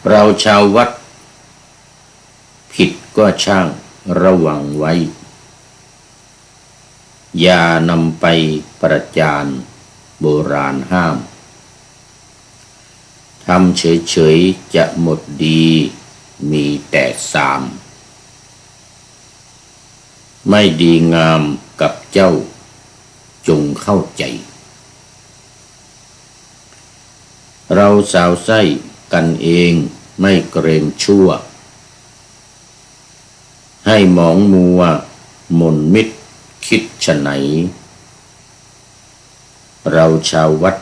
เราชาววัดผิดก็ช่างระวังไว้อย่านำไปประจานโบราณห้ามทำเฉยๆจะหมดดีมีแต่สามไม่ดีงามกับเจ้าจงเข้าใจเราสาวไส้กันเองไม่เกรงชั่วให้หมองมัวหม่นมิดคิดฉะไหนเราชาววัด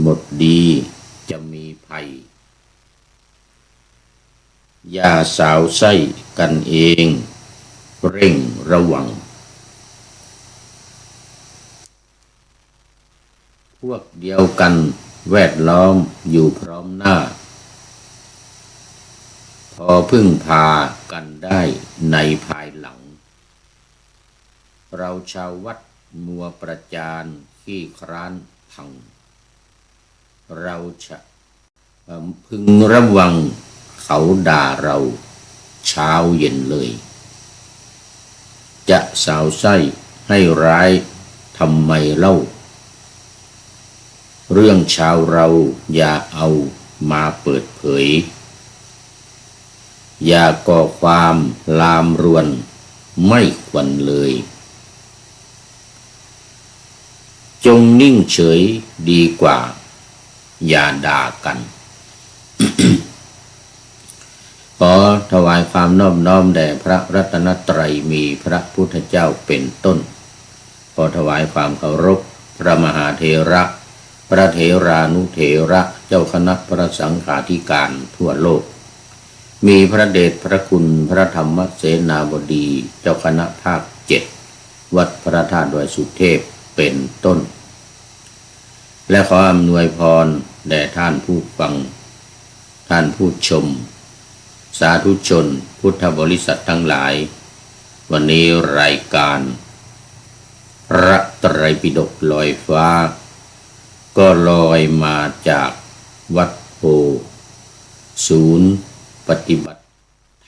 หมดดีจะมีภัยอย่าสาวไส้กันเองเร่งระวังพวกเดียวกันแวดล้อมอยู่พร้อมหน้าพอพึ่งพากันได้ในภายหลังเราชาววัดมัวประจานขี้คร้านพังเราจะพึงระวังเขาด่าเราเช้าเย็นเลยจะสาวไส้ให้ร้ายทำไมเล่าเรื่องชาวเราอย่าเอามาเปิดเผยอย่าก่อความลามรวนไม่ควรเลยจงนิ่งเฉยดีกว่าอย่าด่ากัน ขอถวายความนอบน้อมแด่พระรัตนตรัยมีพระพุทธเจ้าเป็นต้นขอถวายความเคารพพระมหาเถระพระเถรานุเถระเจ้าคณะพระสังฆาธิการทั่วโลกมีพระเดชพระคุณพระธรรมเสนาบดีเจ้าคณะภาค7วัดพระธาตุดอยสุเทพเป็นต้นและขออำนวยพรแด่ท่านผู้ฟังท่านผู้ชมสาธุชนพุทธบริษัททั้งหลายวันนี้รายการพระไตรปิฎกลอยฟ้าก็ลอยมาจากวัดโพศูนย์ปฏิบัติ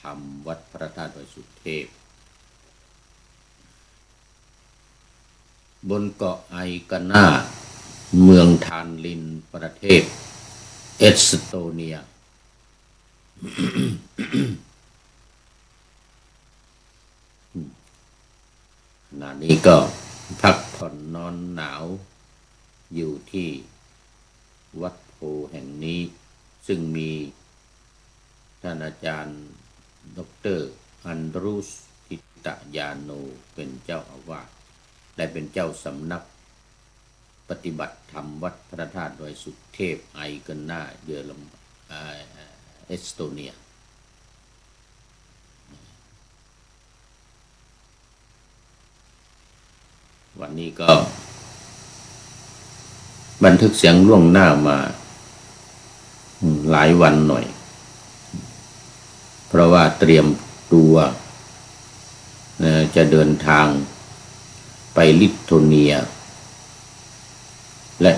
ธรรมวัดพระธาตุดอยสุเทพบนเกาะไอกาน่าเมืองทานลินประเทศเอสโตเนีย ขณะนี้ก็พักผ่อนนอนหนาวอยู่ที่วัดโพแห่งนี้ซึ่งมีท่านอาจารย์ดร.อันดรูสทิตยาโนเป็นเจ้าอาวาสและเป็นเจ้าสำนักปฏิบัติธรรมวัดพระธาตุดอยสุเทพไอกาน่าเอสโตเนียวันนี้ก็บันทึกเสียงล่วงหน้ามาหลายวันหน่อยเพราะว่าเตรียมตัวจะเดินทางไปลิทัวเนียและ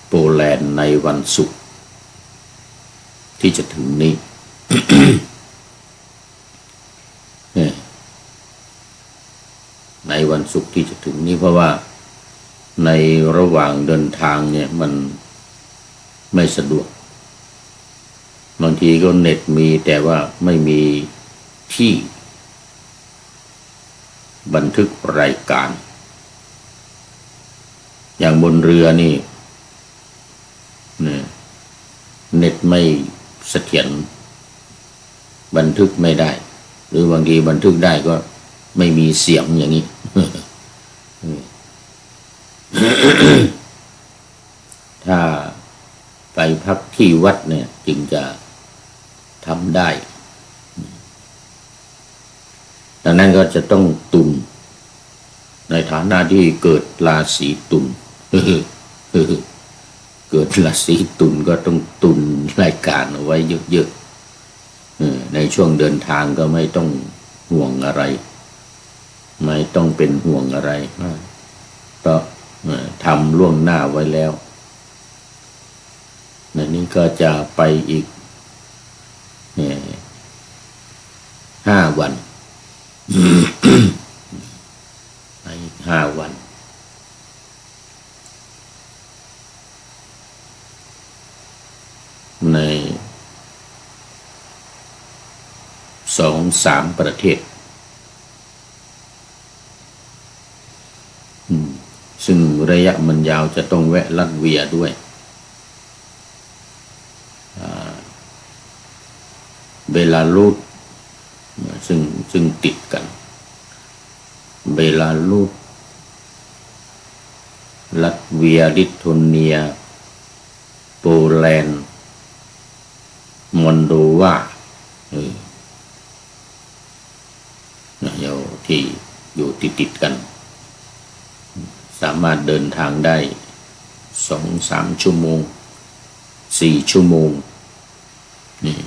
โปแลนด์ในวันศุกร์ที่จะถึงนี้ ในวันศุกร์ที่จะถึงนี้เพราะว่าในระหว่างเดินทางเนี่ยมันไม่สะดวกบางทีก็เน็ตมีแต่ว่าไม่มีที่บันทึกรายการอย่างบนเรือนี่เน็ตไม่เสถียรบันทึกไม่ได้หรือบางทีบันทึกได้ก็ไม่มีเสียงอย่างนี้ ถ้าไปพักที่วัดเนี่ยจึงจะทำได้ดังนั้นก็จะต้องตุนในฐานะที่เกิดราศีตุล เกิดราศีตุลก็ต้องตุนรายการเอาไว้เยอะๆในช่วงเดินทางก็ไม่ต้องห่วงอะไรไม่ต้องเป็นห่วงอะไรเพราะทำล่วงหน้าไว้แล้วในนี้ก็จะไปอีก 5 วัน5 วันใน2-3 ประเทศซึ่งระยะมันยาวจะต้องแวะลัตเวียด้วยเบลารุสซึ่งติดกันเบลารุสลัตเวียลิทัวเนียโปแลนด์มอนโดวาที่อยู่ติดกันสามารถเดินทางได้2-3 ชั่วโมง4 ชั่วโมงนี่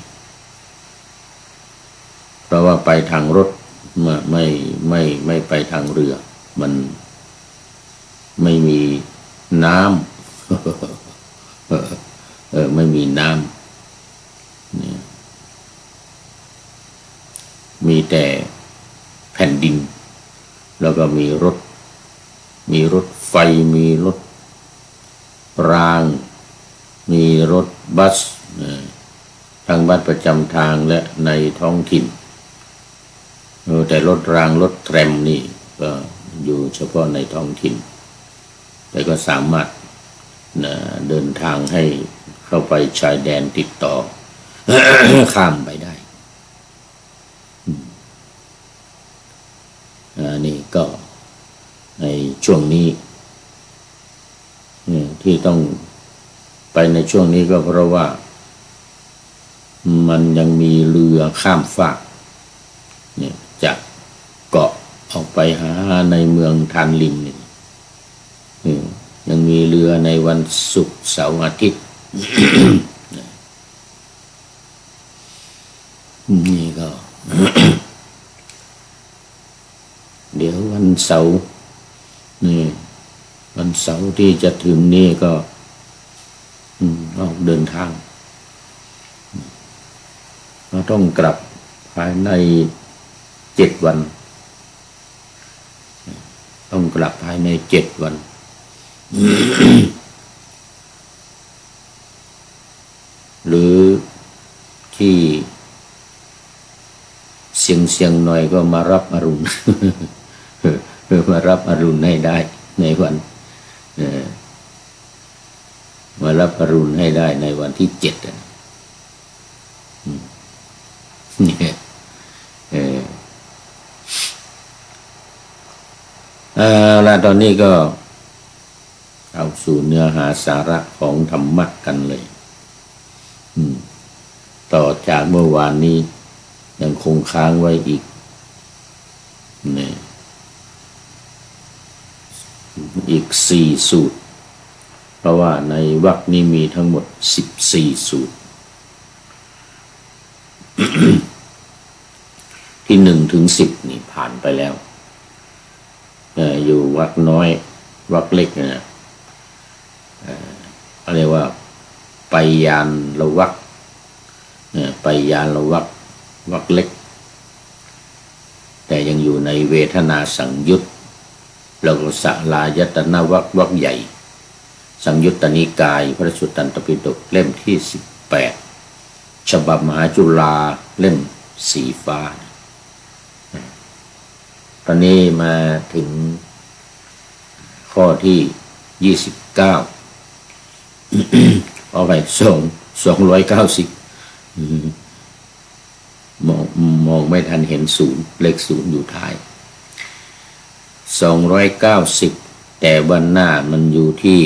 เพราะว่าไปทางรถไม่ไปทางเรือมันไม่มีน้ำไม่มีน้ำนี่มีแต่แผ่นดินแล้วก็มีรถไฟมีรถรางมีรถบัสทั้งบัสประจำทางและในท้องถิ่นแต่รถรางรถแทรมนี่ก็อยู่เฉพาะในท้องถิ่นแต่ก็สามารถเดินทางให้เข้าไปชายแดนติดต่อ ข้ามไปได้นี่ก็ในช่วงนี้ที่ต้องไปในช่วงนี้ก็เพราะว่ามันยังมีเรือข้ามฟากเนี่ยจากเกาะออกไปหาในเมืองทานลิมนี่ยังมีเรือในวันศุกร์เสาร์อาทิตย์ นี่ก็ เดี๋ยววันเสาร์นี่วันเสาร์ที่จะถึงนี่ก็ออกเดินทางเราต้องกลับภายใน7 วันต้องกลับภายใน7 วัน หรือที่เสียงหน่อยก็มารับอรุณ มารับอรุณให้ได้ในวันมารับอรุณให้ได้ในวันที่7แล้วตอนนี้ก็เอาสู่เนื้อหาสาระของธรรมะกันเลยต่อจากเมื่อวานนี้ยังคงค้างไว้อีกอีก4 สูตรเพราะว่าในวรรคนี้มีทั้งหมด14 สูตร ที่1 ถึง 10นี่ผ่านไปแล้วอยู่วรรคน้อยวรรคเล็กนะเรียกว่าไปยานละวรรคไปยานละวรรควรรคเล็กแต่ยังอยู่ในเวทนาสังยุตแล้วก็สลายตนะวรรคใหญ่สังยุตตนิกายพระสุตตันตปิฎกเล่มที่18ฉบับมหาจุฬาเล่มสีฟ้าตอนนี้มาถึงข้อที่29เอาไป290มองไม่ทันเห็น0เลข0อยู่ท้าย290แต่วันหน้ามันอยู่ที่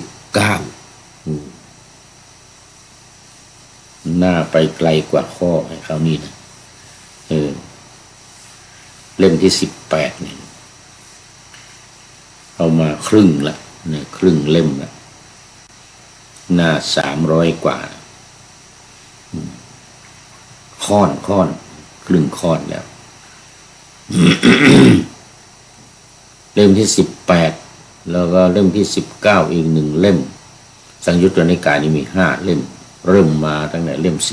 319หน้าไปไกลกว่าข้อให้เขานี่นะเล่มที่18เนี่ยเอามาครึ่งละเนี่ยครึ่งเล่มละหน้า300 กว่าค่อนครึ่งค่อนแล้ว เล่มที่18แล้วก็เล่มที่19อีก1 เล่มสังยุตตนิกายนี่มี5 เล่ม เริ่มมาตั้งแต่เล่ม15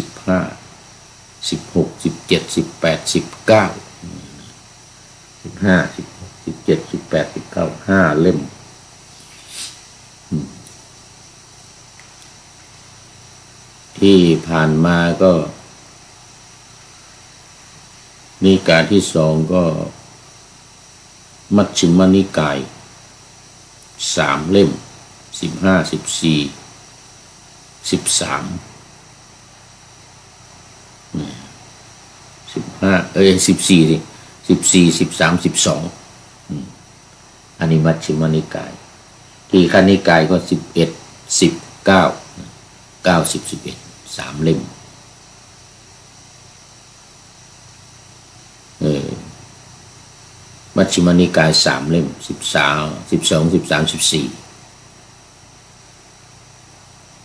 16 17 18 19 15 16 17 18 19 5 เล่มที่ผ่านมาก็นิกายที่2ก็มัชฌิมนิกาย3 เล่ม15 14 13 14ดิ14 13 12อันนี้มัชฌิมนิกายทีฆนิกายก็11 10 9 9 10 11 3 เล่มมัชฌิมนิกาย3 เล่ม13 12 13 14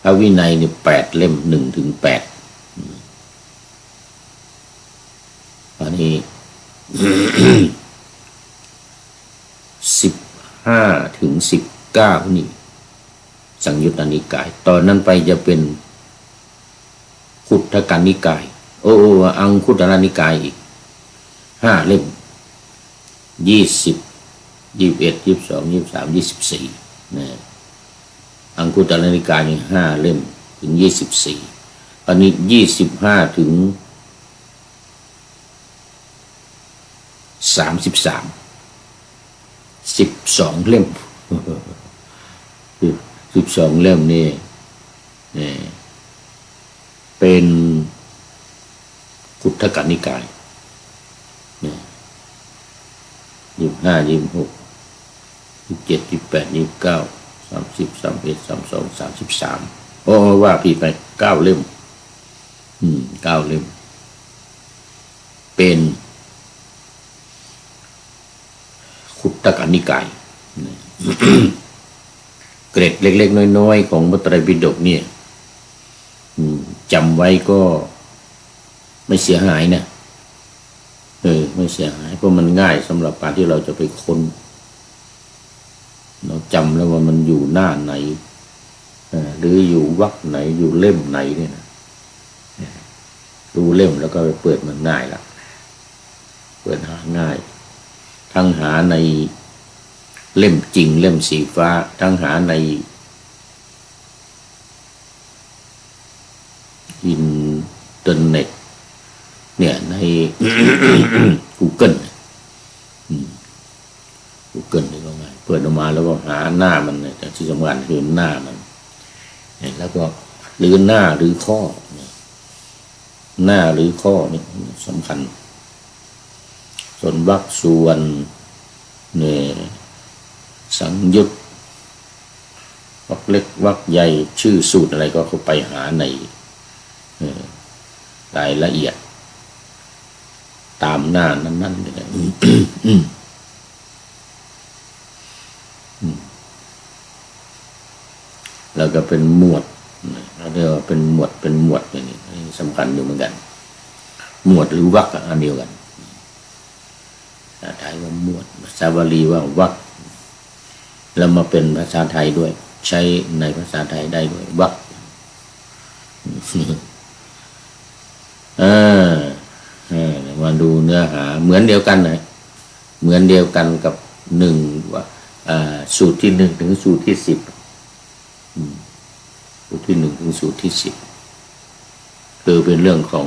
พระวินัยนี่8 เล่ม1 ถึง 8อันนี้15 ถึง 19นี่สังยุตตนิกายตอนนั้นไปจะเป็นขุททกนิกายอังคุตตรนิกายอีก5 เล่ม20 21 22 23 24นะอังคุตตรนิกายนี่5 เล่มถึง24อันนี้25 ถึง 33 12 เล่ม12 เล่มนี่เป็นขุททกนิกาย25 26 27 28 29 30 31 32 33ว่าพี่ไป9 เล่ม9 เล่มเป็นขุททกนิกายเกร็ดเล็กๆน้อยๆของพระไตรปิฎกเนี่ยจำไว้ก็ไม่เสียหายนะไม่เสียหายเพราะมันง่ายสำหรับการที่เราจะไปค้นเราจำแล้วว่ามันอยู่หน้าไหนหรืออยู่วรรคไหนอยู่เล่มไหนเนี่ยนะดูเล่มแล้วก็ไปเปิดมันง่ายละเปิดหาง่ายทั้งหาในเล่มจริงเล่มสีฟ้าทั้งหาในอินเทอร์เน็ตเนี่ยใน Google นี่ก็ง่ายเปิดออกมาแล้วก็หาหน้ามันเนี่ยแต่ที่สำคัญคือหน้ามันแล้วก็หรือหน้าหรือข้อหน้าหรือข้อนี่สำคัญส่วนวรรคส่วนเนี่ยสังยุตวรรคเล็กวรรคใหญ่ชื่อสูตรอะไรก็เข้าไปหาในรายละเอียดตามหน้านั้นๆเลยแล้วก็เป็นหมวดเรียกว่าเป็นหมวดอย่างนี้สำคัญอยู่เหมือนกันหมวดหรือวรรคอันเดียวกันภาษาไทยว่าหมวดภาษาบาลีว่าวรรคแล้วมาเป็นภาษาไทยด้วยใช้ในภาษาไทยได้ด้วยวรรคมาดูเนื้อหาเหมือนเดียวกันนะเหมือนเดียวกันกับ1ว่าสูตรที่1ถึงสูตรที่10สูตรที่1ถึงสูตรที่10คือเป็นเรื่องของ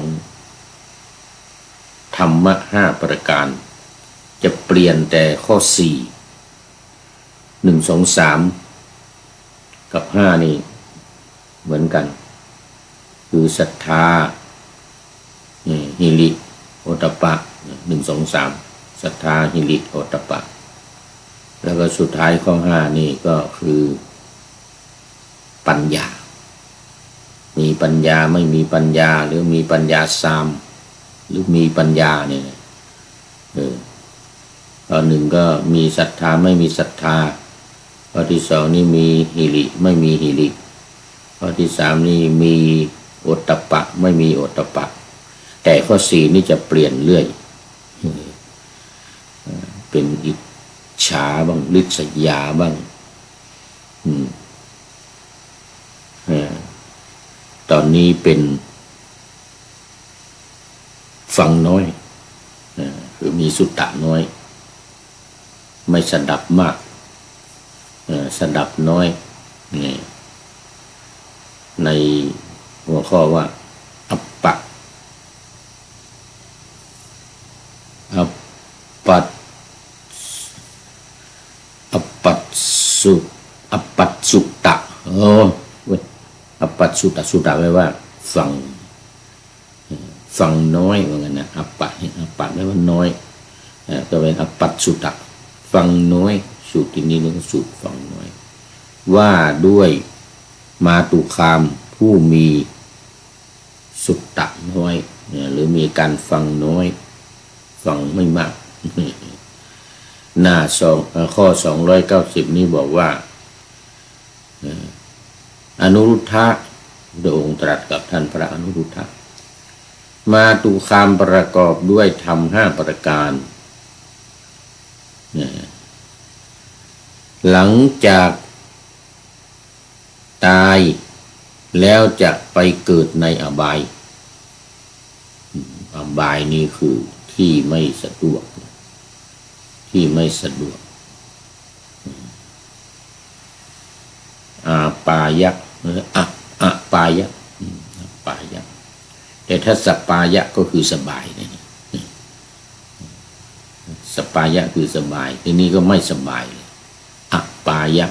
ธรรมะ5 ประการจะเปลี่ยนแต่ข้อ4 1 2 3กับ5นี่เหมือนกันคือศรัทธาหิริโอตตัปปะ1 2 3ศรัทธาหิริโอตตัปปะแล้วก็สุดท้ายข้อ5นี่ก็คือปัญญามีปัญญาไม่มีปัญญาหรือมีปัญญาซามหรือมีปัญญาเนี่ยข้อ1ก็มีศรัทธาไม่มีศรัทธาข้อที่2นี่มีหิริไม่มีหิริข้อที่3นี่มีโอตตัปปะไม่มีโอตตัปปะแต่ข้อ4นี่จะเปลี่ยนเรื่อยเป็นอิจฉาบ้างริษยาบ้าง ตอนนี้เป็นฟังน้อยคือมีสุตตะน้อยไม่สดับมากสดับน้อยในหัวข้อว่าอัปปะอัปปัตอัปปัตสุอัปปัตสุตตะอัปปัตสุตตะสุตตะแปลว่าฟังน้อยว่างั้นนะอัปปะแปลว่าน้อยก็เป็นอัปปัตสุตตะฟังน้อยสูตรที่นี้เรียกว่าสูตรฟังน้อยว่าด้วยมาตุคามผู้มีสุตตะน้อยหรือมีการฟังน้อยฟังไม่มากหน้าข้อ290นี้บอกว่าอนุรุทธะพระองค์ตรัสกับท่านพระอนุรุทธะมาตุคามประกอบด้วยธรรม5ประการหลังจากตายแล้วจะไปเกิดในอบายอบายนี่คือที่ไม่สะดวกอาปายะอะปายะปายะแต่ถ้าสปายะก็คือสบายนะสปายะคือสบายทีนี้ก็ไม่สบายเลยอะปายะ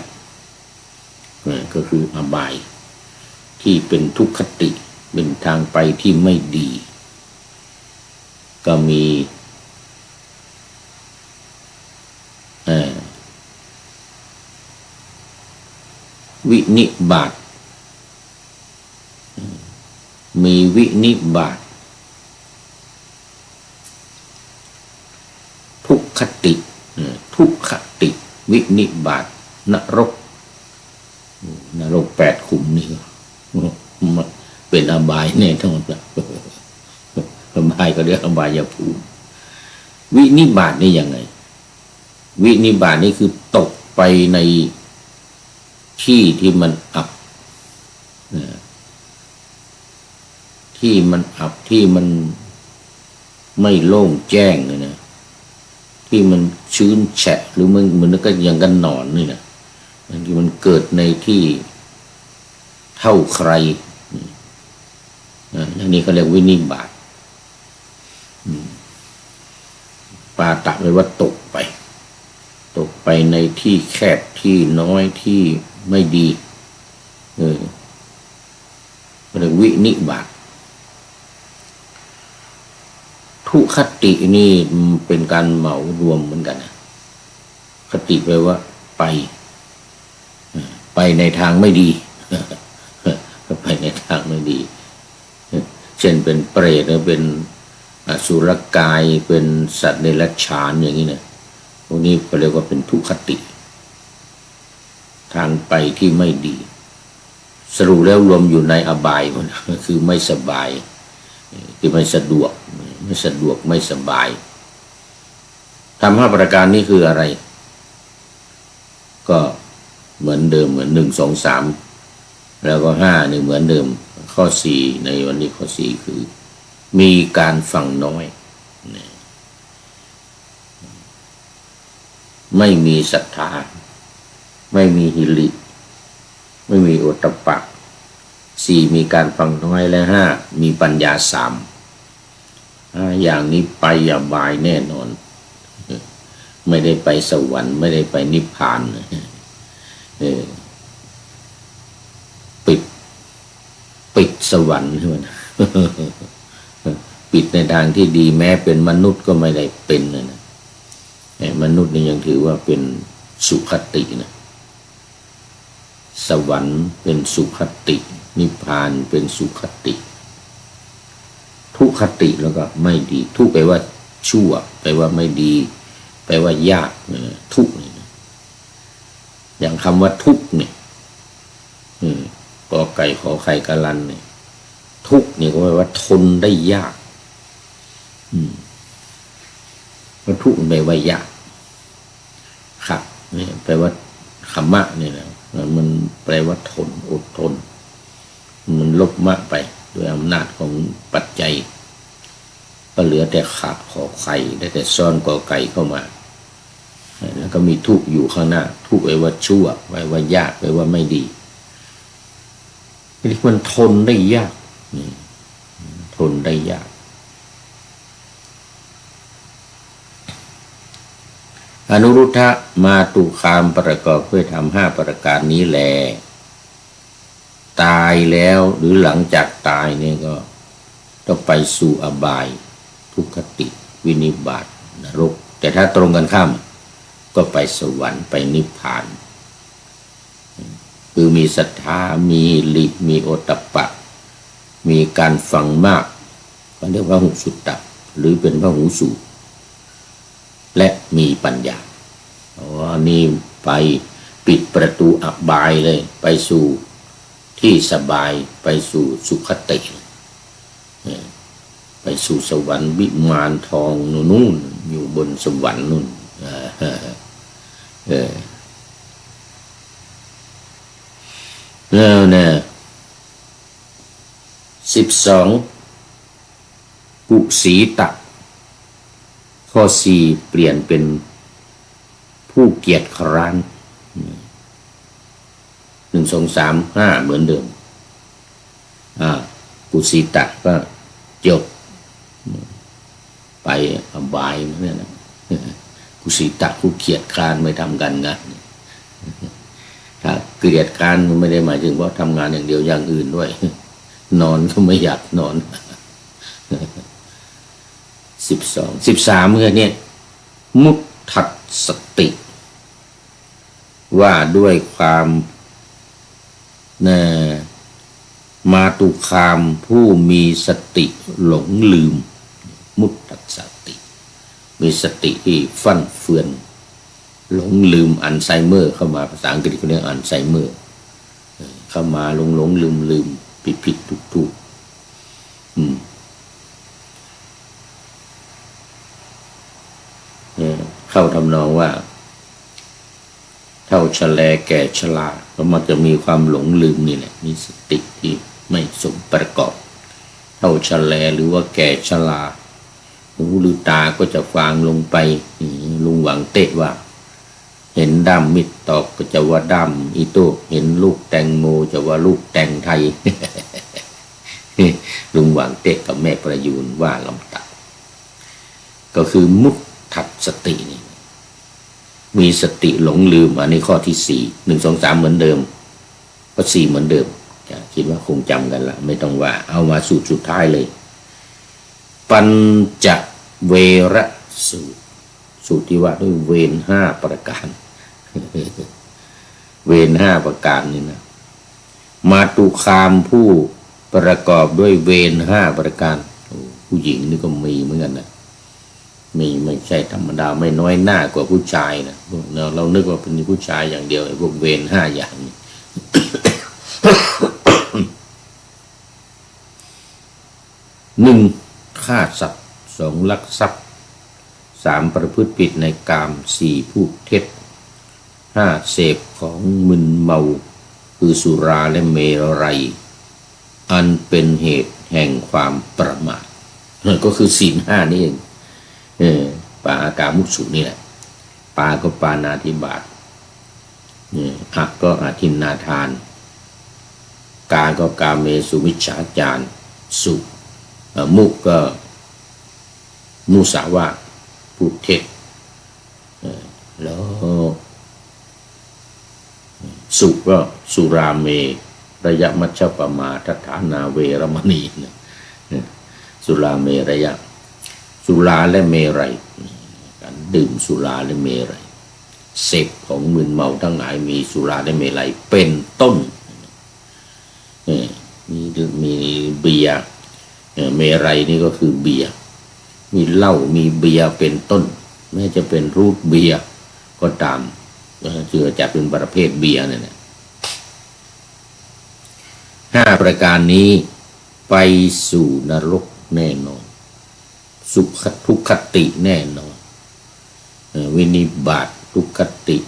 ก็คืออบายที่เป็นทุกขติเป็นทางไปที่ไม่ดีก็มีวินิบาตมีวินิบาตทุกขติวินิบาตนรก8 ขุมนี่เป็นอบายแน่ทั้งหมดอบายก็เรียกอบายภูมิวินิบาตนี่ยังไงวินิบาตนี่คือตกไปในที่ที่มันอับที่มันไม่โล่งแจ้งเลยนะที่มันชื้นแฉะหรือมันก็ยังกันหนอนนี่นะที่มันเกิดในที่เท่าใครอย่างนี้เขาเรียกวินิบาตปาตะแปลว่าตกไปในที่แคบที่น้อยที่ไม่ดีเรียกวินิบาตทุคตินี่เป็นการเหมารวมเหมือนกันนะคติแปลว่าไปในทางไม่ดีไปในทางไม่ดีเช่นเป็นเปรตหรือเป็นอสุรกายเป็นสัตว์เดรัจฉานอย่างนี้นะพวกนี้ก็เรียกว่าเป็นทุคติทางไปที่ไม่ดีสรุปแล้วรวมอยู่ในอบายมันคือไม่สบายที่ไม่สะดวกไม่สบายธรรม5ประการนี้คืออะไรก็เหมือนเดิมเหมือน1 2 3แล้วก็5นี่เหมือนเดิมข้อ4ในวันนี้ข้อ4คือมีการฟังน้อยไม่มีศรัทธาไม่มีหิริไม่มีโอตตัปปะ4มีการฟังน้อยและ5มีปัญญา3อย่างนี้ไปอบายแน่นอนไม่ได้ไปสวรรค์ไม่ได้ไปนิพพานปิดสวรรค์ใช่ไหมปิดในทางที่ดีแม้เป็นมนุษย์ก็ไม่ได้เป็นนะมนุษย์นี่ยังถือว่าเป็นสุขตินะสวรรค์เป็นสุขตินิพพานเป็นสุขติทุกขติแล้วก็ไม่ดีทุกแปลว่าชั่วแปลว่าไม่ดีแปลว่ายากทุกอย่างคำว่าทุกเนี่ยกอไก่ขอไข่กะลันเนี่ยทุกนี่ก็แปลว่าทนได้ยากว่าทุกแปลว่ายากขับเนี่ยแปลว่าขมะเนี่ยนะมันแปลว่าทนอดทน มันลบมากไปด้วยอำนาจของปัจจัยก็เหลือแต่ขาดขอไข่ได้แต่ซ่อนกอไก่เข้ามาแล้วก็มีทุกข์อยู่ข้างหน้าทุกข์ไว้ว่าชั่วไว้ว่ายากไว้ว่าไม่ดีนี่มันทนได้ยากทนได้ยากอนุรุทธะมาตุคามประกอบด้วยธรรม5ประการนี้แลตายแล้วหรือหลังจากตายเนี่ยก็ต้องไปสู่อบายทุกขติวินิบาตนรกแต่ถ้าตรงกันข้ามก็ไปสวรรค์ไปนิพพานคือมีศรัทธามีฤทธิ์มีโอตตัปปะมีการฟังมากเขาเรียกว่าหุสุตตะหรือเป็นพหูสูตรและมีปัญญานี่ไปปิดประตูอบายเลยไปสู่ที่สบายไปสู่สุขติไปสู่สวรรค์วิมานทองนู่นอยู่บนสวรรค์นู่นแล้วเนี่ย12กุสีตะข้อ4เปลี่ยนเป็นผู้เกียจคร้าน1 2 3 5เหมือนเดิมกุสีตะก็จบไปอบายเนี่ยนะกุสีตะผู้เกียจคร้านไม่ทำการงานถ้าเกียจคร้านไม่ได้หมายถึงว่าทำงานอย่างเดียวอย่างอื่นด้วยนอนก็ไม่อยากนอน12 13คือเนี่ยมุตถัสสติว่าด้วยความมาตุคามผู้มีสติหลงลืมมุตตัสสติมีสติที่ฟั่นเฟือนหลงลืมอัลไซเมอร์เข้ามาภาษาอังกฤษเขาเรียกอัลไซเมอร์เข้ามาหลงลืมผิดถูกเข้าทำนองว่าเท่าชะแลแก่ชราก็มักจะมีความหลงลืมนี่แหละมีสติที่ไม่สมประกอบเท่าชะแลหรือว่าแก่ชราหูหรือตาก็จะฟางลงไปลุงหวังเตะว่าเห็นดำมิดตอกก็จะว่าดำอีโต้เห็นลูกแตงโมจะว่าลูกแตงไทย ลุงหวังเตะกับแม่ประยูนว่าลำตัดก็คือมุตถัสสตินี่มีสติหลงลืมอันนี้ข้อที่4 1 2 3เหมือนเดิมก็4เหมือนเดิมคิดว่าคงจำกันละไม่ต้องว่าเอามาสูตรสุดท้ายเลยปัญจเวรสูตรที่ว่าด้วยเวร5ประการเวร5ประการนี่นะมาตุคามผู้ประกอบด้วยเวร5ประการผู้หญิงนี่ก็มีเหมือนกันนะมีไม่ใช่ธรรมดาไม่น้อยหน้ากว่าผู้ชายนะเรานึกว่าเป็นผู้ชายอย่างเดียวไอ้พวกเวร5อย่างนี้ 1. ฆ่าสัตว์ 2. ลักทรัพย์ 3. ประพฤติผิดในกาม 4. พูดเท็จ 5. เสพของมึนเมาคือสุราและเมรัยอันเป็นเหตุแห่งความประมาทก็คือศีล 5นี่เองปาอากามุสุนี่แหละปาก็ปานาธิบาตอักก็อาทินนาทานกาก็กาเมสุวิชฌาจารสุมุก็มุสาวาทพูดเท็จแล้วสุก็สุราเมระยะมัชฌปมาทัฏฐานาเวรมณีสุราเมระยะสุราและเมรัยการดื่มสุราและเมรัยเสพของมึนเมาทั้งหลายมีสุราและเมรัยเป็นต้นมีเบียร์เมรัยนี่ก็คือเบียร์มีเหล้ามีเบียร์เป็นต้นแม้จะเป็นรูทเบียร์ก็ตามเชื่อจะเป็นประเภทเบียร์เนี่ย 5ประการนี้ไปสู่นรกแน่นอนสุขทุกขติแน่นอนวินิบาตทุกขติ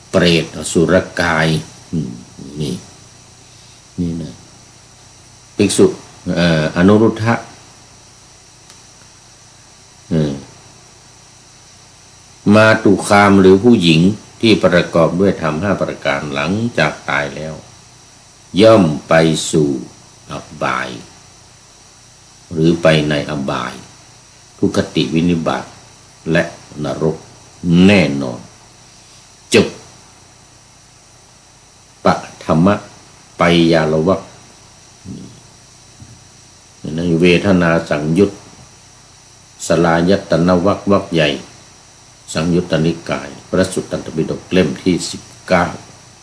เปรตอสุรกายนี่ นี่นะภิกษุอนุรุทธะมาตุคามหรือผู้หญิงที่ประกอบด้วยธรรม5ประการหลังจากตายแล้วย่อมไปสู่อบายหรือไปในอบายทุกขติวินิบาตและนรกแน่นอนจบปฐมไปยาลวรรคในเวทนาสังยุตสลายตนะวรรควรรคใหญ่สังยุตตนิกายพระสุตตันตปิฎกเล่มที่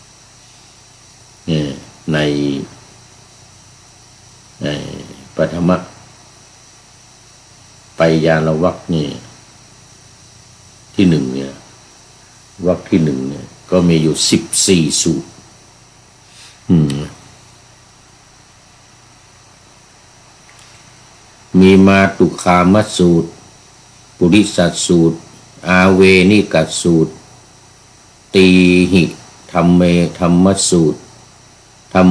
19ในปฐมไปยาลวรรคนี่ที่1เนี่ยวรรคที่1เนี่ยก็มีอยู่14สูตรมีมาตุคามสูตรปุริสัตสูตรอาเวนิกัสสูตรตีหิธรรมเมธรรมสูตรธรรม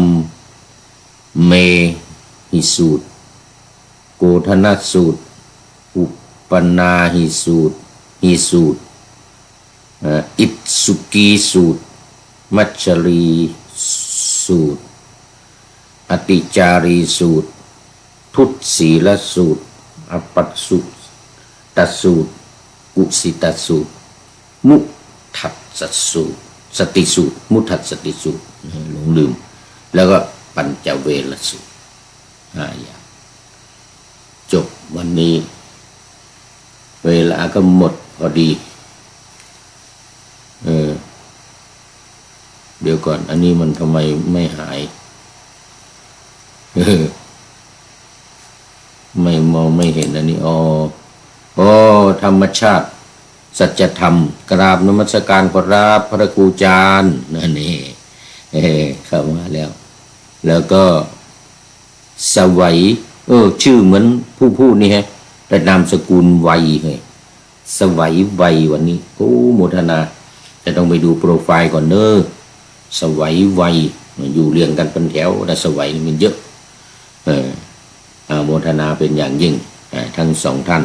เมหิสูตรโกธนสูตรอุปนาหิสูตรอิสุกีสูตรมัชฌรีสูตรอติจารีสูตรทุตศีลสูตรอปัสสุตสูตรกุสิตสูตรมุทัสสสูตรสติสูตรมุทัสสติสูตรหลงลืมแล้วก็ปัญจเวรสูตร5 อย่างจบวันนี้เวลาก็หมดพอดีเดี๋ยวก่อนอันนี้มันทำไมไม่หายไม่มองไม่เห็นอันนี้ธรรมชาติสัจธรรมกราบนมัสการขอรับพระครูจารย์นั่นนี่เข้ามาแล้วก็สวัยชื่อเหมือนผู้นี่ฮะแต่นามสกุลไวยสวัยไวยวันนี้โมทนาจะต้องไปดูโปรไฟล์ก่อนเนอะสวัยไวยอยู่เรียงกันเป็นแถวแต่สวัยมันเยอะโมทนาเป็นอย่างยิ่งทั้ง2 ท่าน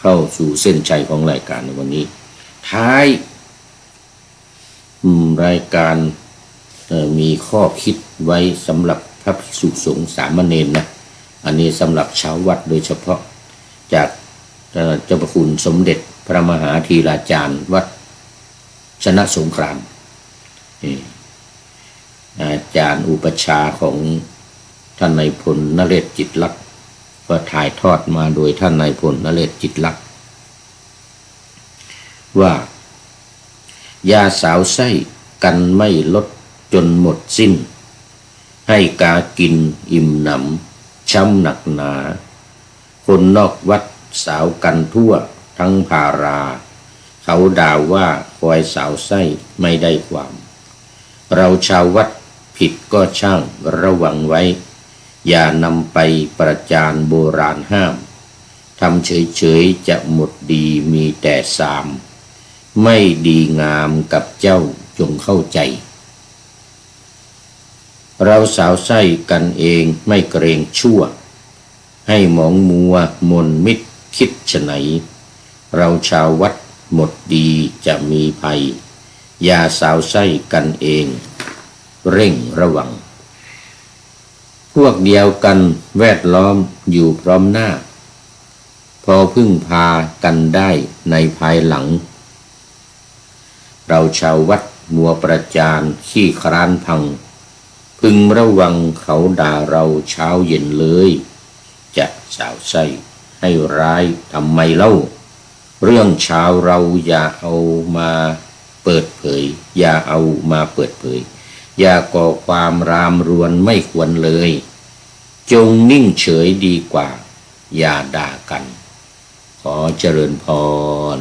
เข้าสู่เส้นชัยของรายการในวันนี้ท้ายรายการมีข้อคิดไว้สำหรับพระภิกษุสงฆ์สามเณรนะอันนี้สำหรับชาววัดโดยเฉพาะจากเจ้าพระคุณสมเด็จพระมหาธีราจารย์วัดชนะสงครามอาจารย์อุปชาของท่านนายพลนเรศจิตลักษณ์ก็ถ่ายทอดมาโดยท่านนายพลนเรศจิตลักษณ์ว่ายาสาวไส้กันไม่ลดจนหมดสิ้นให้กากินอิ่มหนำช้ำหนักหนาคนนอกวัดสาวกันทั่วทั้งภาราเขาด่าว่าคอยสาวไส้ไม่ได้ความเราชาววัดผิดก็ช่างระวังไว้อย่านำไปประจานโบราณห้ามทำเฉยๆจะหมดดีมีแต่สามไม่ดีงามกับเจ้าจงเข้าใจเราสาวไส้กันเองไม่เกรงชั่วให้หมองมัวมนมิตรคิดไฉนเราชาววัดหมดดีจะมีภัยอย่าสาวไส้กันเองเร่งระวังพวกเดียวกันแวดล้อมอยู่พร้อมหน้าพอพึ่งพากันได้ในภายหลังเราชาววัดมัวประจานขี้คร้านพังพึงระวังเขาด่าเราเช้าเย็นเลยจะสาวไส้ให้ร้ายทำไมเล่าเรื่องเช้าเราอย่าเอามาเปิดเผยอย่าก่อความรามรวนไม่ควรเลยจงนิ่งเฉยดีกว่าอย่าด่ากันขอเจริญพร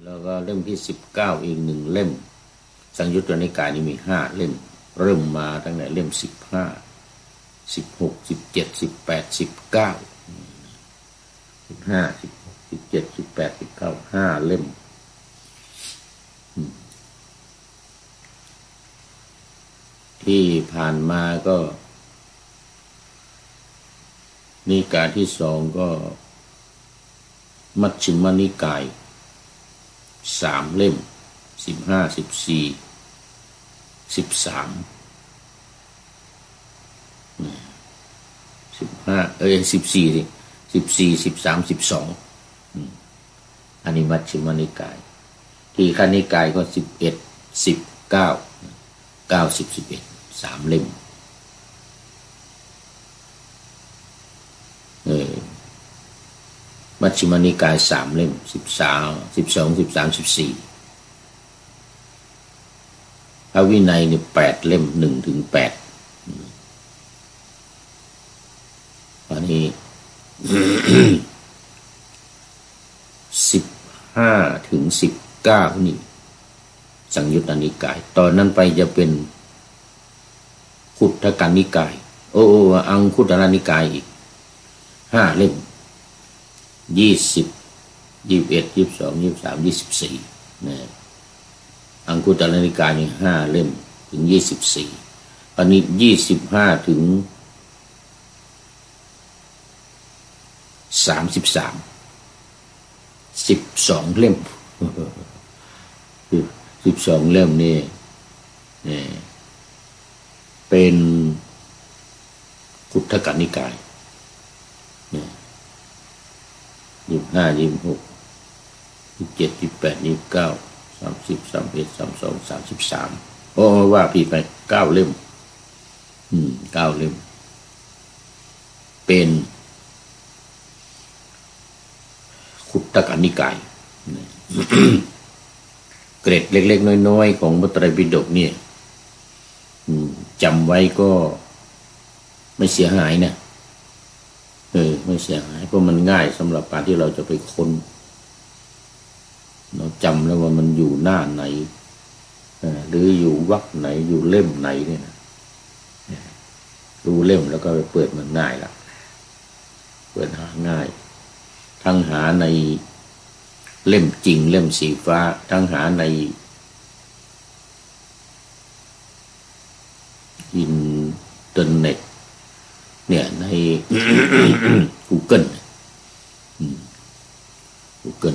แล้วก็เล่มที่19อีก1เล่มสังยุตตนิกายนี่มี5เล่มเริ่มมาตั้งแต่เล่ม15 16 17 18 19 15 16 17 18 19 5เล่มที่ผ่านมาก็นิกายที่2ก็มัชฌิมนิกาย3เล่ม15 14 13 14สิ14 13 12อันนี้มัชฌิมนิกายทีฆนิกายก็11 10 9 10 11 3เล่มมัชฌิมนิกาย3เล่ม13 12 13 14พระวินัยนี่8เล่ม1ถึง8อันนี้15ถึง19นี่สังยุตตนิกายตอนนั้นไปจะเป็นขุททกนิกายอังคุตรนิกายอีก5เล่ม20 21 22 23 24นะอังคุตรนิกายนี่5เล่มถึง24อันนี้25ถึง33 12เล่ม12เล่มนี่เป็นขุททกนิกาย25 26 27 28 29 30 31 32 33ว่าพี่ไป9เล่ม9เล่มเป็นขุททกนิกาย เกร็ดเล็กๆน้อยๆของพระไตรปิฎกเนี่ยจำไว้ก็ไม่เสียหายนะไม่เสียหายเพราะมันง่ายสำหรับการที่เราจะไปค้นเราจำแล้วว่ามันอยู่หน้าไหนหรืออยู่วรรคไหนอยู่เล่มไหนเนี่ยนะดูเล่มแล้วก็ไปเปิดมันง่ายละเปิดหาง่ายทั้งหาในเล่มจริงเล่มสีฟ้าทั้งหาในอินเทอร์เน็ตเนี่ยใน Google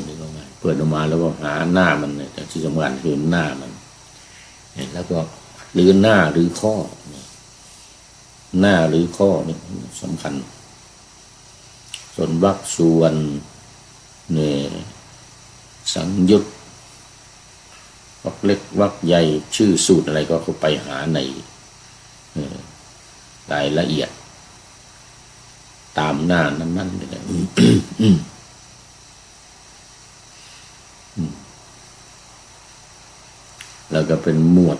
นี่ก็ง่ายเปิดออกมาแล้วก็หาหน้ามันเนี่ยแต่ที่สำคัญคือหน้ามันแล้วก็หรือหน้าหรือข้อหน้าหรือข้อนี่สำคัญส่วนวรรคส่วนเนี่ยสังยุตวรรคเล็กวรรคใหญ่ชื่อสูตรอะไรก็เข้าไปหาในรายละเอียดตามหน้านั้นๆเลยแล้วก็เป็นหมวด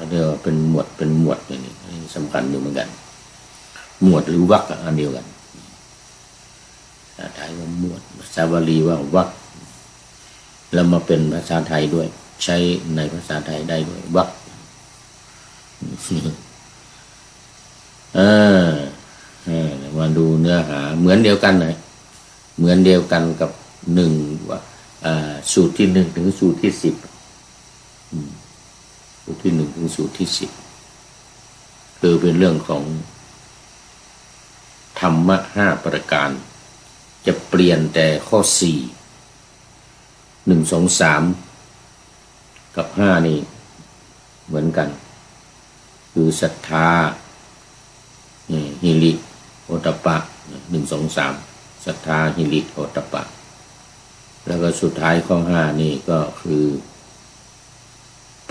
เรียกว่าเป็นหมวดอย่างนี้สำคัญอยู่เหมือนกันหมวดหรือวรรคอันเดียวกันภาษาไทยว่าหมวดภาษาบาลีว่าวรรคแล้วมาเป็นภาษาไทยด้วยใช้ในภาษาไทยได้ด้วยวรรคมาดูเนื้อหาเหมือนเดียวกันเลยเหมือนเดียวกันกับ1ว่าสูตรที่1ถึงสูตรที่10สูตรที่1ถึงสูตรที่10คือเป็นเรื่องของธรรมะ5ประการจะเปลี่ยนแต่ข้อ4 1 2 3กับ5นี่เหมือนกันคือศรัทธาหิริโอตตัปปะ1 2 3ศรัทธาหิริโอตตัปปะแล้วก็สุดท้ายข้อ5นี่ก็คือ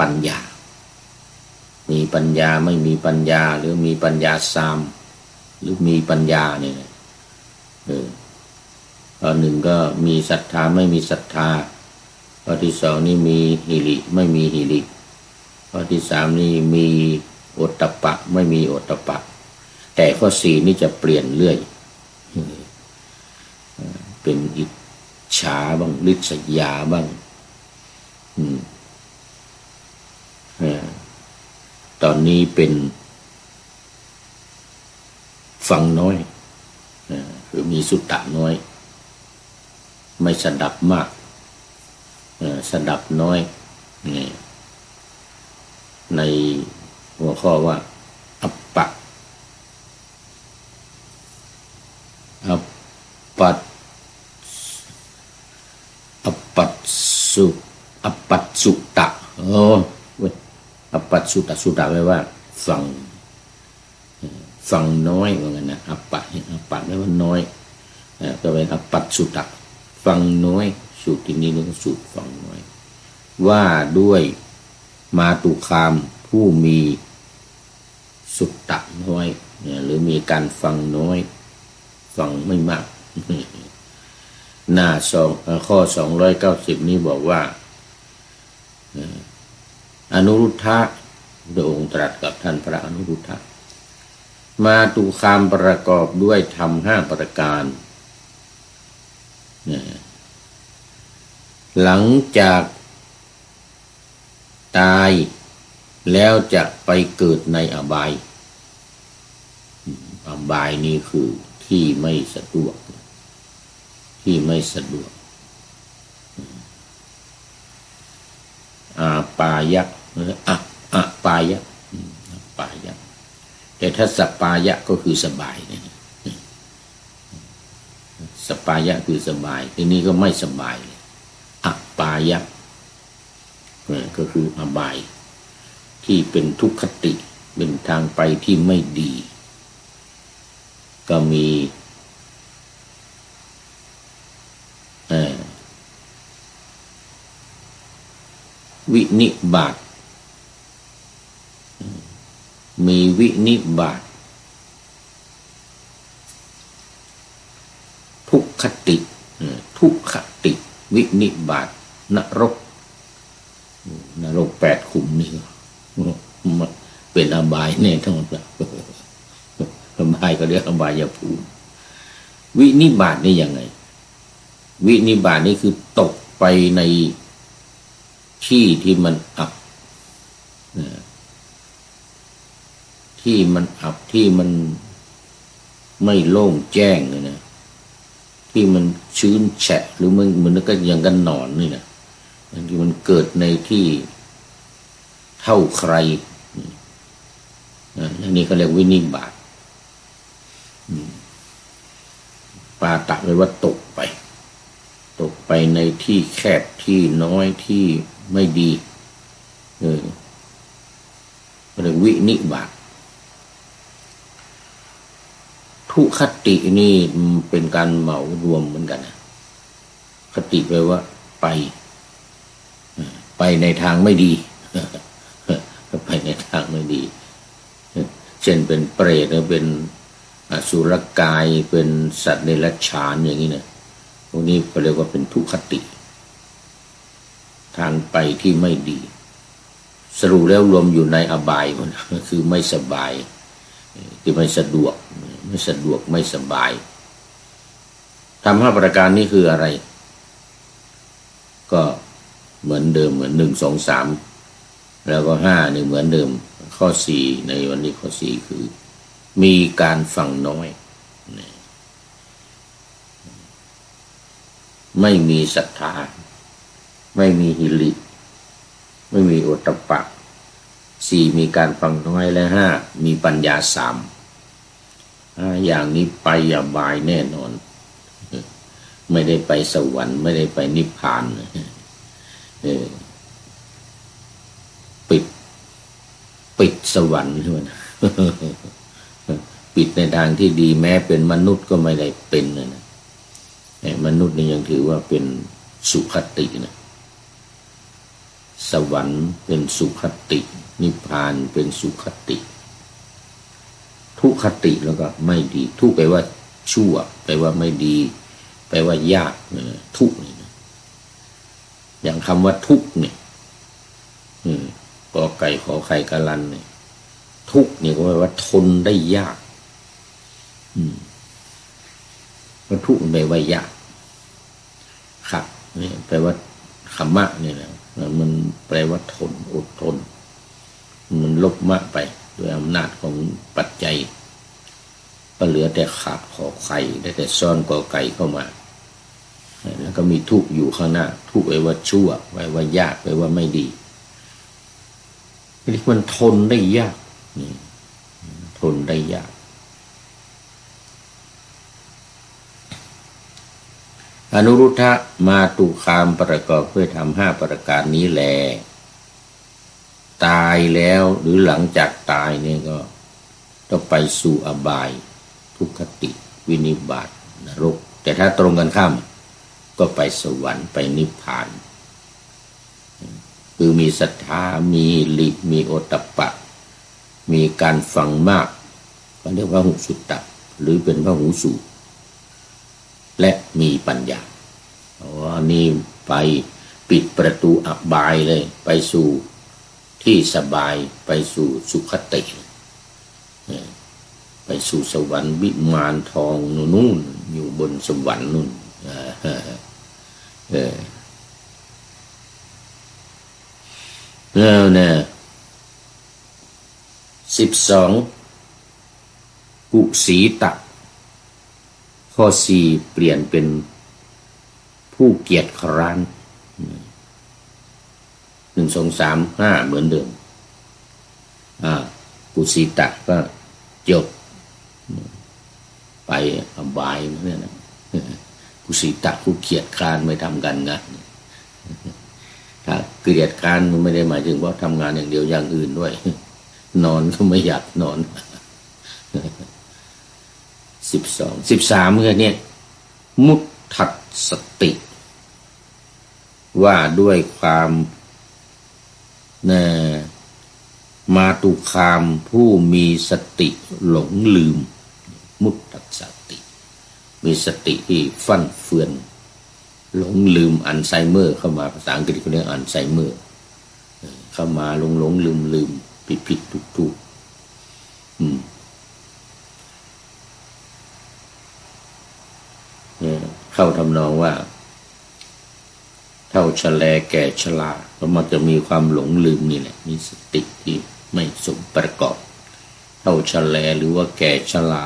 ปัญญามีปัญญาไม่มีปัญญาหรือมีปัญญาซามหรือมีปัญญาเนี่ยข้อ1ก็มีศรัทธาไม่มีศรัทธาข้อที่2นี่มีหิริไม่มีหิริข้อที่3นี่มีโอตตัปปะไม่มีโอตตัปปะแต่ข้อ4นี่จะเปลี่ยนเรื่อยเป็นอิจฉาบ้างริษยาบ้าง ตอนนี้เป็นฟังน้อยคือมีสุตตะน้อยไม่สดับมากสดับน้อยนี่ในหัวข้อว่าอัปปะอัปปัตอัปปัตสุอัปปัตสุตะอัปปัตสุตะสุตะแปลว่าฟังน้อยว่างั้นนะอัปปะอัปปะแปลว่าน้อยก็เป็นอัปปัตสุตะฟังน้อยสูตรที่นี้เรียกว่าสูตรฟังน้อยว่าด้วยมาตุคามผู้มีสุตตะน้อยหรือมีการฟังน้อยฟังไม่มากหน้าข้อ290นี้บอกว่าอนุรุทธะพระองค์ตรัสกับท่านพระอนุรุทธะมาตุคามประกอบด้วยธรรม5ประการหลังจากตายแล้วจะไปเกิดในอบายอบายนี้คือที่ไม่สะดวกที่ไม่สะดวกอาปายะอะปายะปายะแต่ถ้าสปายะก็คือสบายสปายะคือสบายทีนี้ก็ไม่สบายเลยอะปายะก็คืออบายที่เป็นทุกขติเป็นทางไปที่ไม่ดีก็มีวินิบาตมีวินิบาตทุกขติทุกขติวินิบาตนรก8 ขุมนี่เป็นอบายแน่ทั้งหมดอบายก็เรียกอบายภูมิวินิบาตนี่ยังไงวินิบาตนี่คือตกไปในที่ที่มันอับที่มันอับที่มันไม่โล่งแจ้งเลยนะที่มันชื้นแฉะหรือมันก็อย่างกันหนอนนี่นะที่มันเกิดในที่เท่าใครอันนี้เขาเรียกวินิบาตปาตะแปลว่าตกไปในที่แคบที่น้อยที่ไม่ดีเรียกวินิบาตทุคตินี่เป็นการเหมารวมเหมือนกันนะคติแปลว่าไปในทางไม่ดีไปในทางไม่ดีเช่นเป็นเปรตหรือเป็นอสุรกายเป็นสัตว์เดรัจฉานอย่างนี้นะพวกนี้เขาเรียกว่าเป็นทุคติทางไปที่ไม่ดีสรุปแล้วรวมอยู่ในอบายมันคือไม่สบายที่ไม่สะดวกไม่สบายธรรม5ประการนี้คืออะไรก็เหมือนเดิมเหมือน1 2 3แล้วก็5นี่เหมือนเดิมข้อ4ในวันนี้ข้อ4คือมีการฟังน้อยไม่มีศรัทธาไม่มีหิริไม่มีโอตตัปปะ4มีการฟังน้อยและ5มีปัญญา3อย่างนี้ไปอบายแน่นอนไม่ได้ไปสวรรค์ไม่ได้ไปนิพพานปิดสวรรค์ใช่ไหมปิดในทางที่ดีแม้เป็นมนุษย์ก็ไม่ได้เป็นนะมนุษย์นี่ยังถือว่าเป็นสุขตินะสวรรค์เป็นสุขตินิพพานเป็นสุขติทุกขติแล้วก็ไม่ดีทุกแปลว่าชั่วแปลว่าไม่ดีแปลว่ายากทุกนี่นะอย่างคำว่าทุกเนี่ยกอไก่ขอไข่กะลันเนี่ยทุกเนี่ยก็แปลว่าทนได้ยากทุกแปลว่ายากขัดนี่แปลว่าขมะเนี่ยนะ มันแปลว่าทนอดทนมันลบมากไปด้วยอำนาจของปัจจัยก็เหลือแต่ขาดขอไข่ได้แต่ซ่อนกอไก่เข้ามาแล้วก็มีทุกข์อยู่ข้างหน้าทุกข์ไว้ว่าชั่วไว้ว่ายากไว้ว่าไม่ดีมันทนได้ยากทนได้ยากอนุรุทธะมาตุคามประกอบเพื่อทำ5ประการนี้แลตายแล้วหรือหลังจากตายเนี่ยก็ต้องไปสู่อบายทุกขติวินิบาตนรกแต่ถ้าตรงกันข้ามก็ไปสวรรค์ไปนิพพานคือมีศรัทธามีฤทธิ์มีโอตตัปปะมีการฟังมากก็เรียกว่าหุสุตตะหรือเป็นพหูสูตรและมีปัญญานี่ไปปิดประตูอบายเลยไปสู่ที่สบายไปสู่สุขติไปสู่สวรรค์วิมานทองนู่นอยู่บนสวรรค์นู่นแล้วเนี่ย12กุสีตะข้อ4เปลี่ยนเป็นผู้เกียจคร้าน1 2 3 5เหมือนเดิมกุสีตะก็จบไปอบายเนี่ยนะกุสีตะผู้เกียจคร้านไม่ทำการงานถ้าเกียจคร้านมันไม่ได้หมายถึงว่าทำงานอย่างเดียวอย่างอื่นด้วยนอนก็ไม่อยากนอน13เนี่ยมุตถัสสติว่าด้วยความมาตุคามผู้มีสติหลงลืมมุตถัสสติมีสติที่ฟั่นเฟือนหลงลืมอัลไซเมอร์เข้ามาภาษาอังกฤษเขาเรียกอัลไซเมอร์เข้ามาหลงลืมผิดถูกเข้าทำนองว่าเท่าชะแลแก่ชราก็มักจะมีความหลงลืมนี่แหละมีสติที่ไม่สมประกอบเท่าชะแลหรือว่าแก่ชรา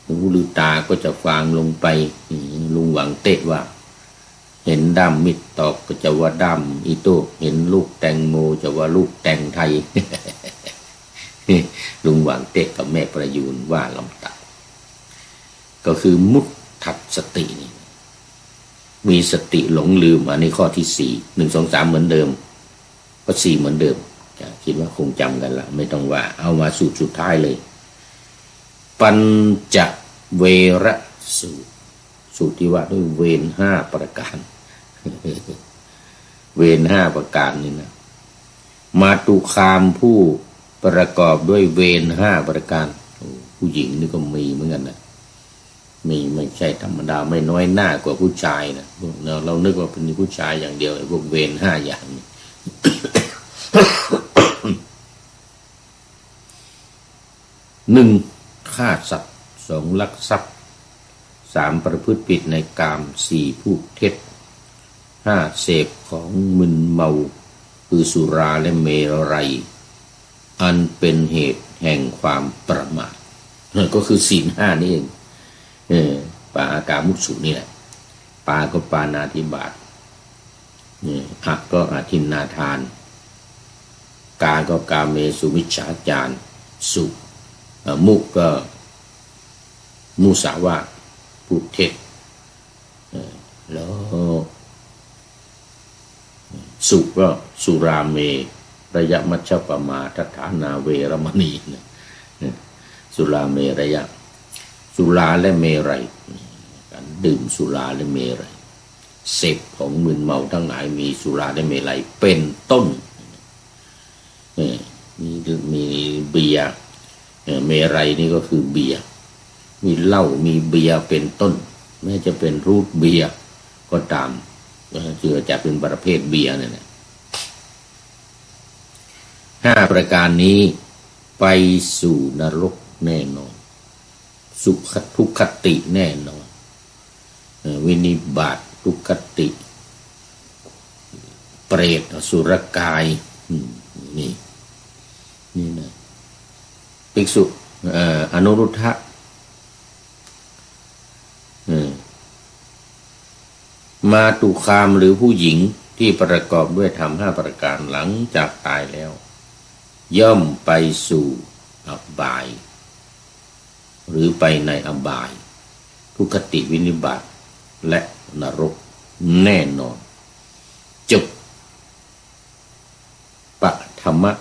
หูหรือตาก็จะฟางลงไปลุงหวังเตะว่าเห็นดำมิดตอกก็จะว่าดำอีโต้เห็นลูกแตงโมจะว่าลูกแตงไทย ลุงหวังเตะกับแม่ประยูนว่าลำตัดก็คือมุตถัสสตินี่มีสติหลงลืมอันนี้ข้อที่4 1 2 3เหมือนเดิมก็4เหมือนเดิมคิดว่าคงจำกันละไม่ต้องว่าเอามาสูตรสุดท้ายเลยปัญจเวรสูตรที่ว่าด้วยเวร5ประการเวร5ประการนี่นะมาตุคามผู้ประกอบด้วยเวร5ประการผู้หญิงนี่ก็มีเหมือนกันนะมีไม่ใช่ธรรมดาไม่น้อยหน้ากว่าผู้ชายนะเรานึกว่าเป็นผู้ชายอย่างเดียวไอ้พวกเวร5อย่างนี้ 1. ฆ่าสัตว์ 2. ลักทรัพย์ 3. ประพฤติผิดในกาม 4. พูดเท็จ 5. เสพของมึนเมาคือสุราและเมรัยอันเป็นเหตุแห่งความประมาทก็คือศีล 5นี่เองปาอากามุสุนี่แหละปาก็ปานาธิบาตอักก็อาทินนาทานกาก็กาเมสุมิจฉาจารสุมุก็มุสาวาทพูดเท็จแล้วสุก็สุราเมระยะมัชฌปมาทัฏฐานาเวรมณีสุราเมระยะสุราและเมรัยการดื่มสุราและเมรัยเสพของมึนเมาทั้งหลายมีสุราและเมรัยเป็นต้นมีเบียร์เมรัยนี่ก็คือเบียร์มีเหล้ามีเบียร์เป็นต้นแม้จะเป็นรูทเบียร์ก็ตามเชื่อจะเป็นประเภทเบียร์เนี่ย5ประการนี้ไปสู่นรกแน่นอนสุขทุกขติแน่นอนวินิบาตทุกขติ เปรตอสุรกายนี่นะภิกษุอนุรุทธะมาตุคามหรือผู้หญิงที่ประกอบด้วยธรรม5ประการหลังจากตายแล้ว ย่อมไปสู่อบายหรือไปในอบายทุกขติวินิบาตและนรกแน่นอนจบปะธรรมะ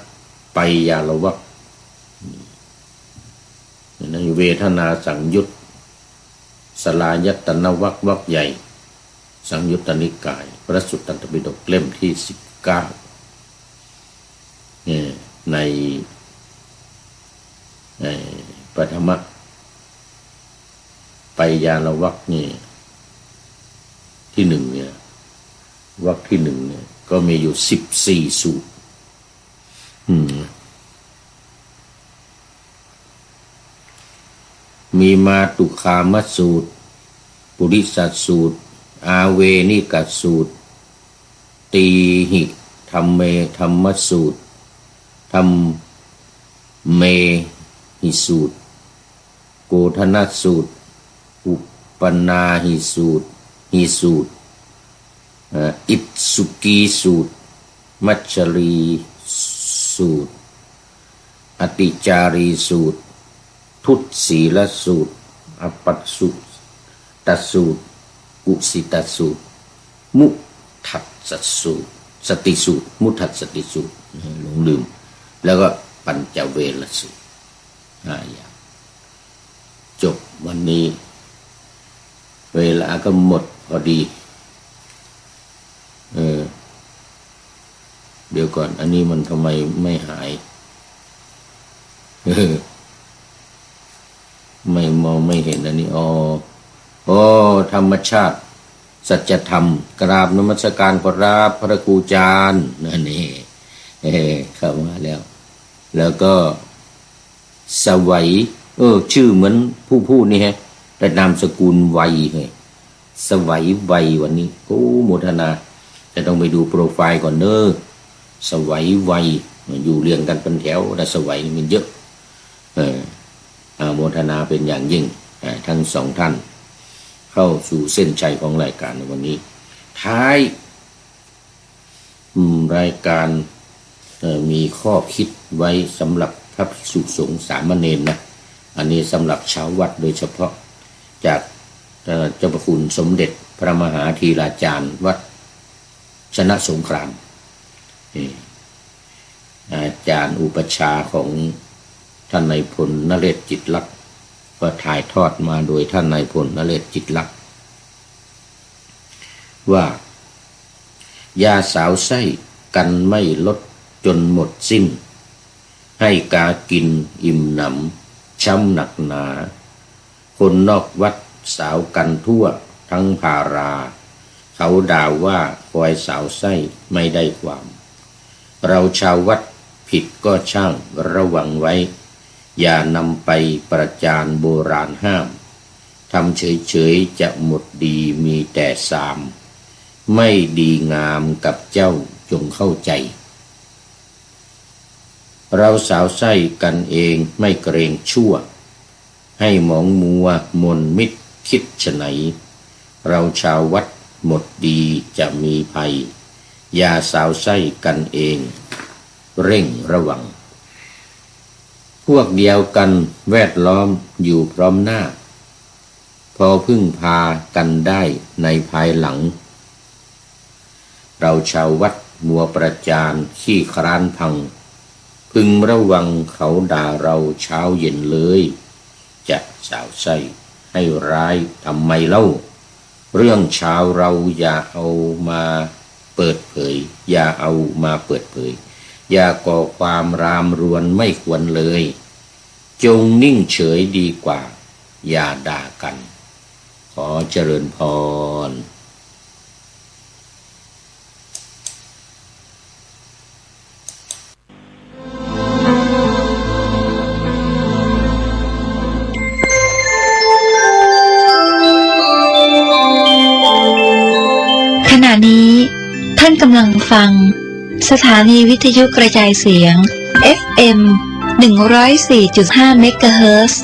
ไปยาละวะในเวทนาสังยุตสลายตนวรรคใหญ่สังยุตตนิกายพระสุตตันตปิฎกเล่มที่19ในปฐมไปยาละวรรคนี่ที่1เนี่ยวรรคที่1เนี่ยก็มีอยู่14สูตรมีมาตุคามสูตรปุริสสูตรอาเวนิกสูตรตีหิธรรมเมธรรมสูตรธรรมเมหิสูตรโกฏนสูตรอุปนาหิสูตรอิสุกีสูตรมัชฌรีสูตรอติจารีสูตรทุตศีลสูตรอปัสสุตสูตรกุสิตสูตรมุทัสสูตรสติสูตรมุทัสสติสูตรหลงลืมแล้วก็ปัญจเวรสูตรอย่างจบวันนี้เวลาก็หมดพอดีเดี๋ยวก่อนอันนี้มันทำไมไม่หายไม่มองไม่เห็นอันนี้ธรรมชาติสัจธรรมกราบนมัสการขอรับพระครูจารย์นั่นนี่เข้ามาแล้วก็สวัยชื่อเหมือนผู้พูดนี่ฮะแต่นามสกุลไวยสวัยไวยวันนี้โอ้โมทนาจะต้องไปดูโปรไฟล์ก่อนเนอะสวัยไวยอยู่เรียงกันเป็นแถวแต่สวัยมันเยอะโมทนาเป็นอย่างยิ่งทั้งสองท่านเข้าสู่เส้นชัยของรายการในวันนี้ท้ายรายการมีข้อคิดไว้สำหรับพระภิกษุสงฆ์สามเณรนะอันนี้สำหรับชาววัดโดยเฉพาะจากเจ้าพระคุณสมเด็จพระมหาธีราจารย์วัดชนะสงครามอาจารย์อุปัชฌาย์ของท่านนายพลนเรศจิตลักษณ์ก็ถ่ายทอดมาโดยท่านนายพลนเรศจิตลักษณ์ว่ายาสาวไส้กันไม่ลดจนหมดสิ้นให้กากินอิ่มหนำช้ำหนักหนาคนนอกวัดสาวกันทั่วทั้งพาราเขาด่าว่าคอยสาวไส้ไม่ได้ความเราชาววัดผิดก็ช่างระวังไว้อย่านำไปประจานโบราณห้ามทำเฉยๆจะหมดดีมีแต่สามไม่ดีงามกับเจ้าจงเข้าใจเราสาวไส้กันเองไม่เกรงชั่วให้หมองมัวมนมิตรคิดไฉนเราชาววัดหมดดีจะมีภัยอย่าสาวไส้กันเองเร่งระวังพวกเดียวกันแวดล้อมอยู่พร้อมหน้าพอพึ่งพากันได้ในภายหลังเราชาววัดมัวประจานขี้คร้านพังพึงระวังเขาด่าเราเช้าเย็นเลยจะสาวไส้ให้ร้ายทำไมเล่าเรื่องชาวเราอย่าเอามาเปิดเผยอย่าเอามาเปิดเผยอย่าก่อความรามรวนไม่ควรเลยจงนิ่งเฉยดีกว่าอย่าด่ากันขอเจริญพร ขณะนี้ ท่านกำลังฟังสถานีวิทยุกระจายเสียง FM 104.5 เมกะเฮิรตซ์